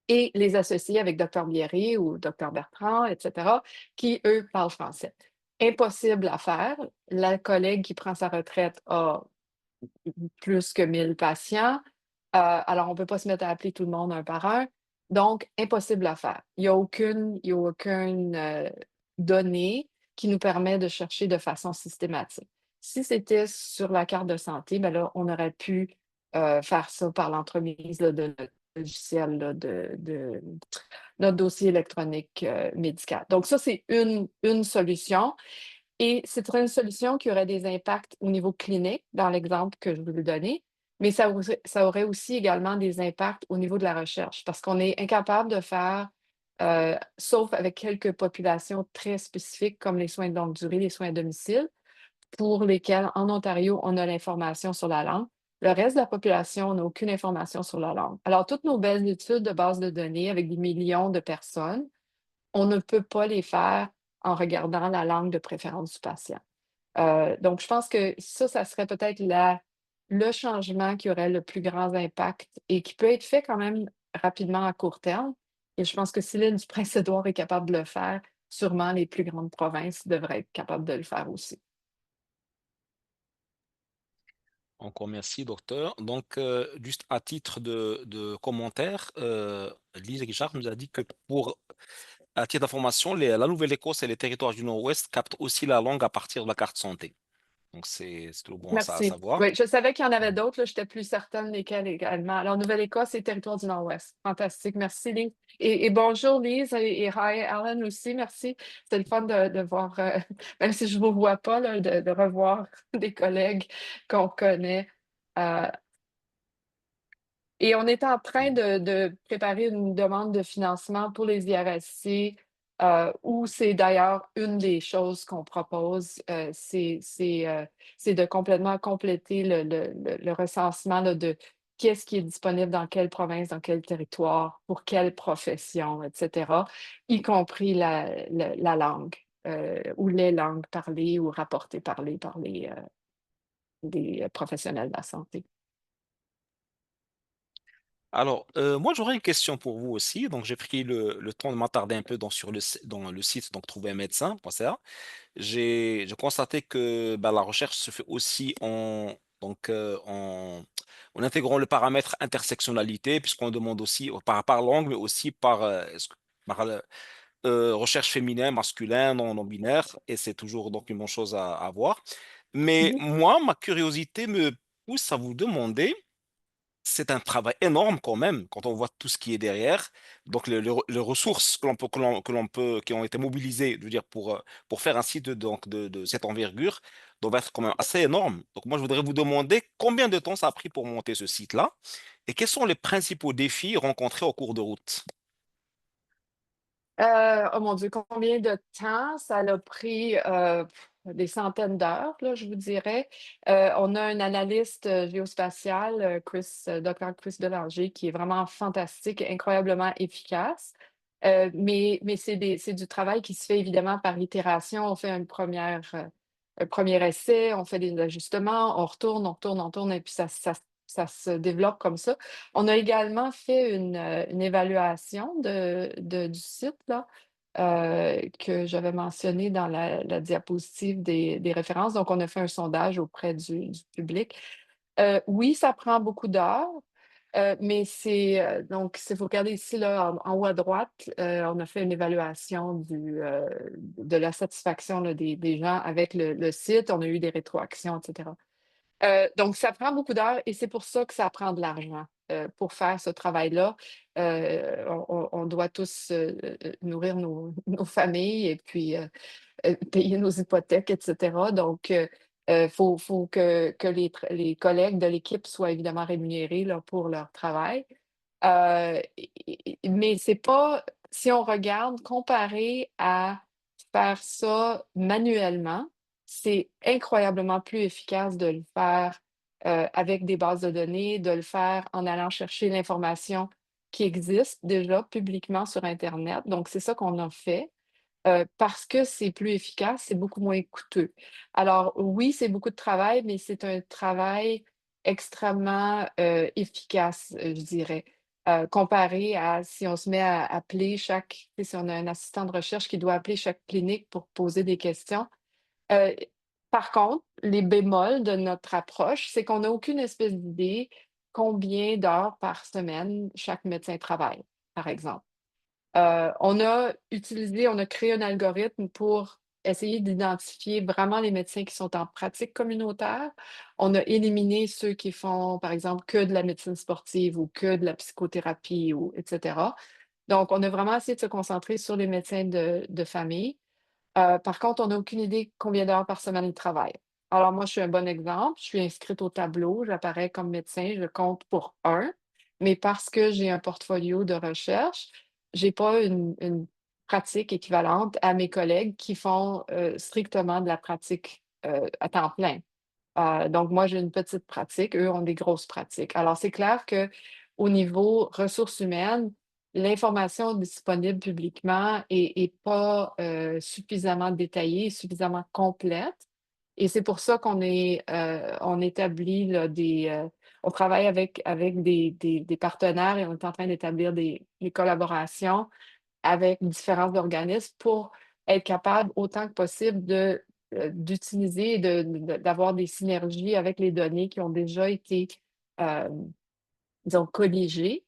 et les associer avec docteur Bierry ou docteur Bertrand, et cetera, qui, eux, parlent français. Impossible à faire. La collègue qui prend sa retraite a plus que 1000 patients. Alors on ne peut pas se mettre à appeler tout le monde un par un. Donc, impossible à faire. Il y a aucune, donnée qui nous permet de chercher de façon systématique. Si c'était sur la carte de santé, ben là, on aurait pu, faire ça par l'entremise là, de notre logiciel là, de notre dossier électronique, médical. Donc ça, c'est une solution. Et ce serait une solution qui aurait des impacts au niveau clinique, dans l'exemple que je vous ai donné, mais ça aurait aussi également des impacts au niveau de la recherche, parce qu'on est incapable de faire, sauf avec quelques populations très spécifiques comme les soins de longue durée, les soins à domicile, pour lesquels en Ontario, on a l'information sur la langue. Le reste de la population n'a aucune information sur la langue. Alors, toutes nos belles études de base de données avec des millions de personnes, on ne peut pas les faire en regardant la langue de préférence du patient. Donc je pense que ça serait peut-être le changement qui aurait le plus grand impact et qui peut être fait quand même rapidement à court terme. Et je pense que si l'île du Prince-Édouard est capable de le faire, sûrement les plus grandes provinces devraient être capables de le faire aussi. Encore merci, docteur. Donc, juste à titre de commentaire, Lise Richard nous a dit que à titre d'information, la Nouvelle-Écosse et les territoires du Nord-Ouest captent aussi la langue à partir de la carte santé. Donc, c'est toujours bon à Merci. savoir. Oui, je savais qu'il y en avait d'autres, là, j'étais plus certaine lesquels également. Alors, Nouvelle-Écosse et Territoire du Nord-Ouest. Fantastique. Merci, Lise. Et bonjour, Lise, et hi, Alan aussi. Merci. C'était le fun de voir, même si je ne vous vois pas, là, de revoir des collègues qu'on connaît. Euh, et on est en train de préparer une demande de financement pour les IRSC, où c'est d'ailleurs une des choses qu'on propose, c'est de complètement compléter le recensement là, de qu'est-ce qui est disponible dans quelle province, dans quel territoire, pour quelle profession, et cetera, y compris la langue, ou les langues parlées ou rapportées parlées par les professionnels de la santé. Alors, moi, j'aurais une question pour vous aussi. Donc, j'ai pris le temps de m'attarder un peu dans le site, donc trouver un médecin.ca. J'ai constaté que bah, la recherche se fait aussi en intégrant le paramètre intersectionnalité, puisqu'on demande aussi par langue, mais aussi par recherche féminin, masculin, non binaire, et c'est toujours donc une bonne chose à voir. Mais Mhm. moi, ma curiosité me pousse à vous demander, c'est un travail énorme quand même, quand on voit tout ce qui est derrière. Donc, les ressources que l'on peut, qui ont été mobilisées, je veux dire, pour faire un site de cette envergure. doivent être quand même assez énormes. Donc moi, je voudrais vous demander combien de temps ça a pris pour monter ce site-là et quels sont les principaux défis rencontrés au cours de route. Oh mon Dieu, combien de temps ça l'a pris? Des centaines d'heures, là, je vous dirais. On a un analyste, géospatial, Dr. Chris Delanger, qui est vraiment fantastique, incroyablement efficace. Mais c'est du travail qui se fait évidemment par itération. On fait un 1er essai, on fait des ajustements, on retourne, on tourne et puis ça se développe comme ça. On a également fait une évaluation du site là, que j'avais mentionné dans la diapositive des références. Donc, on a fait un sondage auprès du public. Oui, ça prend beaucoup d'heures, mais donc si vous regardez ici là, en haut à droite, on a fait une évaluation de la satisfaction là, des gens avec le site. On a eu des rétroactions, et cetera. Donc ça prend beaucoup d'heures et c'est pour ça que ça prend de l'argent, pour faire ce travail-là. On doit tous, nourrir nos familles et puis, payer nos hypothèques et cetera. Donc faut que les collègues de l'équipe soient évidemment rémunérés là, pour leur travail. Mais c'est pas si on regarde comparé à faire ça manuellement, c'est incroyablement plus efficace de le faire, avec des bases de données, de le faire en allant chercher l'information qui existe déjà publiquement sur internet. Donc c'est ça qu'on a fait. Parce que c'est plus efficace, c'est beaucoup moins coûteux. Alors oui, c'est beaucoup de travail, mais c'est un travail extrêmement, efficace, je dirais, comparé à si on se met à appeler chaque tu sais, si on a un assistant de recherche qui doit appeler chaque clinique pour poser des questions. Heu, Par contre, les bémols de notre approche, c'est qu'on n'a aucune espèce d'idée combien d'heures par semaine chaque médecin travaille, par exemple. On a créé un algorithme pour essayer d'identifier vraiment les médecins qui sont en pratique communautaire. On a éliminé ceux qui font, par exemple, que de la médecine sportive ou que de la psychothérapie ou et cetera. Donc, on a vraiment essayé de se concentrer sur les médecins de famille. Par contre, on n'a aucune idée combien d'heures par semaine ils travaillent. Alors moi, je suis un bon exemple. Je suis inscrite au tableau, j'apparais comme médecin, je compte pour un, mais parce que j'ai un portfolio de recherche, j'ai pas une pratique équivalente à mes collègues qui font, strictement de la pratique, à temps plein. Donc moi, j'ai une petite pratique, eux ont des grosses pratiques. Alors c'est clair que au niveau ressources humaines, l'information disponible publiquement est pas, suffisamment détaillée, suffisamment complète et c'est pour ça on établit là on travaille avec des partenaires et on est en train d'établir des collaborations avec différents organismes pour être capable autant que possible d'utiliser et d'avoir des synergies avec les données qui ont déjà été, hem, disons colligées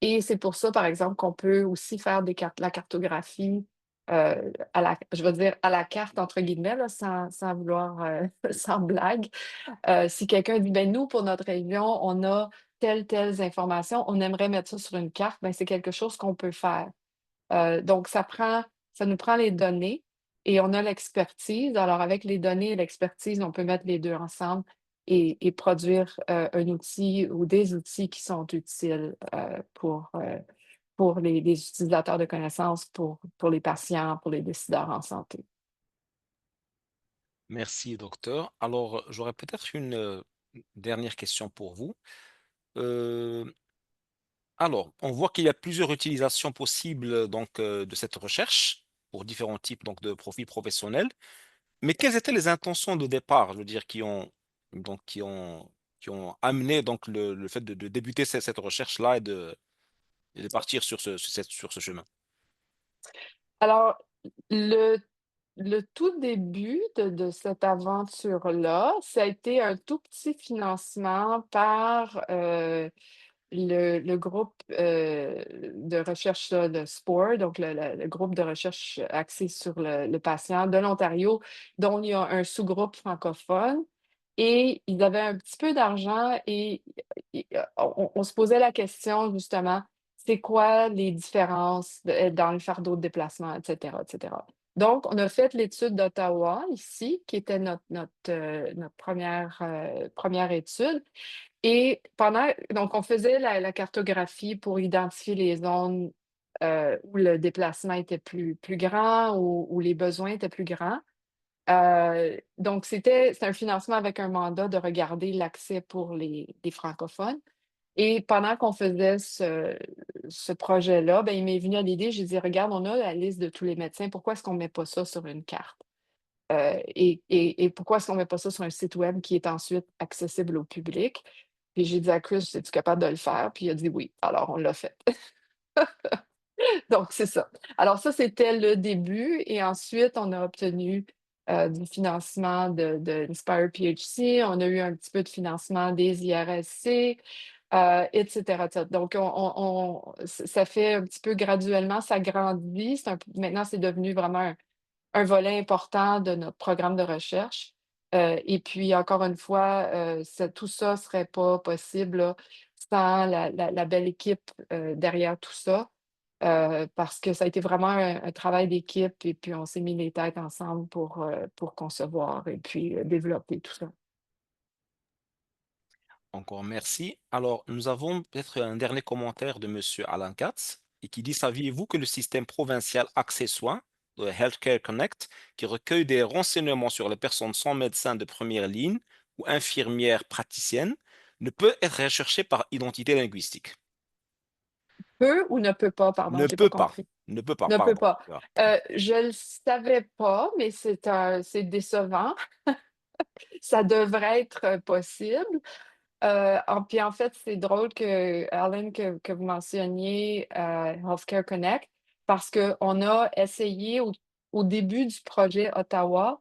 et c'est pour ça, par exemple, qu'on peut aussi faire la cartographie, à la je vais dire «à la carte» entre guillemets là, sans vouloir, sans blague. Si quelqu'un dit: «Ben nous, pour notre région, on a telles informations, on aimerait mettre ça sur une carte», ben c'est quelque chose qu'on peut faire. Donc ça nous prend les données et on a l'expertise. Alors avec les données et l'expertise, on peut mettre les 2 ensemble et produire, un outil ou des outils qui sont utiles, pour les utilisateurs de connaissances, pour les patients, pour les décideurs en santé. Merci, docteur. Alors, j'aurais peut-être une dernière question pour vous. Euh, alors, on voit qu'il y a plusieurs utilisations possibles donc, de cette recherche pour différents types donc, de profils professionnels. Mais quelles étaient les intentions de départ, je veux dire, donc, qui ont amené donc, le fait de débuter cette recherche-là et de partir sur sur ce chemin? Alors le le tout début de cette aventure-là, ça a été un tout petit financement par, le groupe, de recherche là, de SPORE, donc le groupe de recherche axé sur le patient de l'Ontario, dont il y a un sous-groupe francophone et ils avaient un petit peu d'argent et on se posait la question justement, c'est quoi les différences dans le fardeau de déplacement, et cetera, et cetera. Donc, on a fait l'étude d'Ottawa ici, qui était notre première étude. Et donc, on faisait la cartographie pour identifier les zones où le déplacement était plus grand, où les besoins étaient plus grands. Donc, c'est un financement avec un mandat de regarder l'accès pour les francophones. Et pendant qu'on faisait ce projet-là, ben, il m'est venu à l'idée, j'ai dit, regarde, on a la liste de tous les médecins, pourquoi est-ce qu'on ne met pas ça sur une carte? Et pourquoi est-ce qu'on ne met pas ça sur un site web qui est ensuite accessible au public? Puis j'ai dit à Chris, es-tu capable de le faire? Puis il a dit oui. Alors on l'a fait. Donc c'est ça. Alors ça, c'était le début. Et ensuite, on a obtenu du financement de Inspire PHC. On a eu un petit peu de financement des IRSC, etc., etc. Donc, ça fait un petit peu graduellement, ça grandit. Maintenant, c'est devenu vraiment un volet important de notre programme de recherche. Et puis, encore une fois, tout ça ne serait pas possible là, sans la belle équipe derrière tout ça, parce que ça a été vraiment un travail d'équipe et puis on s'est mis les têtes ensemble pour concevoir et puis développer tout ça. Encore merci. Alors, nous avons peut-être un dernier commentaire de Monsieur Alan Katz et qui dit, saviez-vous que le système provincial Accès Soins, de Healthcare Connect, qui recueille des renseignements sur les personnes sans médecin de première ligne ou infirmières praticiennes, ne peut être recherché par identité linguistique? Peut ou ne peut pas, pardon, Ne j'ai pas peut pas. compris. Ne peut pas, Ne peut pardon. pas. Voilà. Je le savais pas, mais c'est décevant. Ça devrait être possible. Puis en fait, c'est drôle que, Alan, que vous mentionniez Healthcare Connect, parce qu'on a essayé au début du projet Ottawa,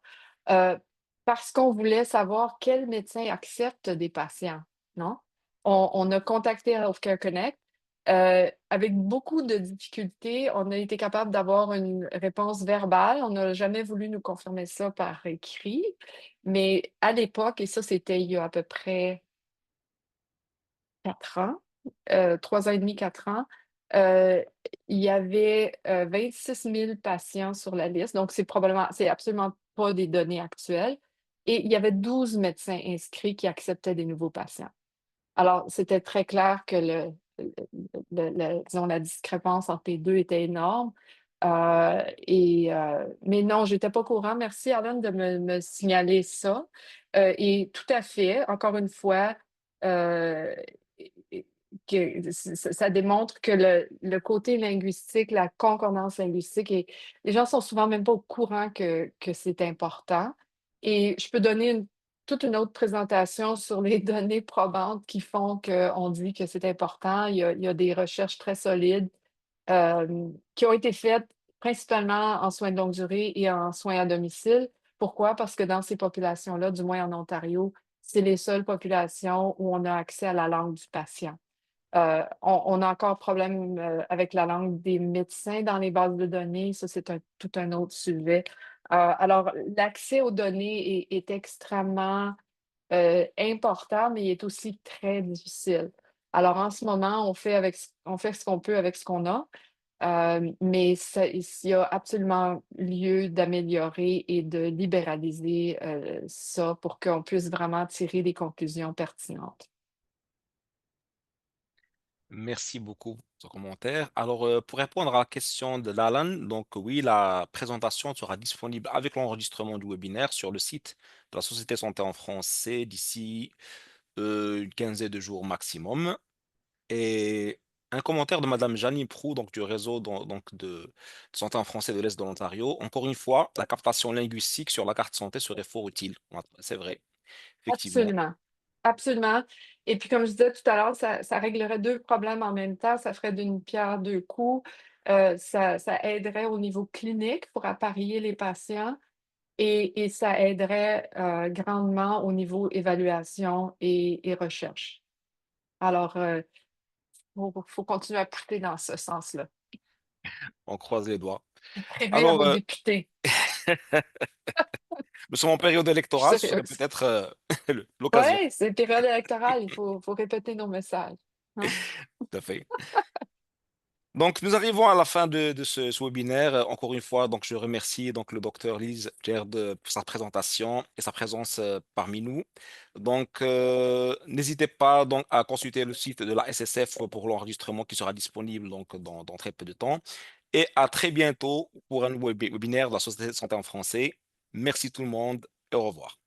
euh, parce qu'on voulait savoir quel médecin accepte des patients, non? On a contacté Healthcare Connect. Avec beaucoup de difficultés, on a été capable d'avoir une réponse verbale. On n'a jamais voulu nous confirmer ça par écrit, mais à l'époque, et ça, c'était il y a à peu près 4 ans, 3 ans et demi, 4 ans, heu, il y avait, 26 000 patients sur la liste, donc c'est absolument pas des données actuelles et il y avait 12 médecins inscrits qui acceptaient des nouveaux patients. Alors, c'était très clair que disons la discrépance entre les 2 était énorme, mais non, j'étais pas au courant. Merci Arlène de me signaler ça, et tout à fait, encore une fois, heu, et que ça démontre que le côté linguistique, la concordance linguistique et les gens sont souvent même pas au courant que c'est important et je peux donner toute une autre présentation sur les données probantes qui font qu'on dit que c'est important. Il y a des recherches très solides qui ont été faites principalement en soins de longue durée et en soins à domicile. Pourquoi? Parce que dans ces populations-là, du moins en Ontario, c'est les seules populations où on a accès à la langue du patient. On a encore problème avec la langue des médecins dans les bases de données. Ça, c'est tout un autre sujet. Alors, l'accès aux données est extrêmement important, mais il est aussi très difficile. Alors, en ce moment, on fait ce qu'on peut avec ce qu'on a, mais il y a absolument lieu d'améliorer et de libéraliser ça pour qu'on puisse vraiment tirer des conclusions pertinentes. Merci beaucoup pour ce commentaire. Alors, pour répondre à la question de l'Alan, donc oui, la présentation sera disponible avec l'enregistrement du webinaire sur le site de la Société Santé en français d'ici une quinzaine de jours maximum. Et un commentaire de Madame Jeannie Proux, donc du réseau de santé en français de l'Est de l'Ontario. Encore une fois, la captation linguistique sur la carte santé serait fort utile. Ouais, c'est vrai, effectivement. Absolument, absolument. Et puis, comme je disais tout à l'heure, ça réglerait 2 problèmes en même temps. Ça ferait d'une pierre 2 coups. Ça aiderait au niveau clinique pour apparier les patients et ça aiderait, grandement au niveau évaluation et recherche. Alors, faut continuer à pousser dans ce sens-là. On croise les doigts. Écrivez à Alors, vos députés. nous sommes en période Je suis électorale, ce serait sérieuse. peut-être l'occasion. Ouais, c'est période électorale, il faut répéter nos messages, hein? Tout à fait. Donc, nous arrivons à la fin de ce webinaire. Encore une fois, donc, je remercie donc, le docteur Lise Gerd pour sa présentation et sa présence parmi nous. Donc, n'hésitez pas donc, à consulter le site de la SSF pour l'enregistrement qui sera disponible donc, dans très peu de temps. Et à très bientôt pour un nouveau webinaire de la Société de santé en français. Merci tout le monde et au revoir.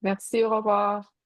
Merci, au revoir.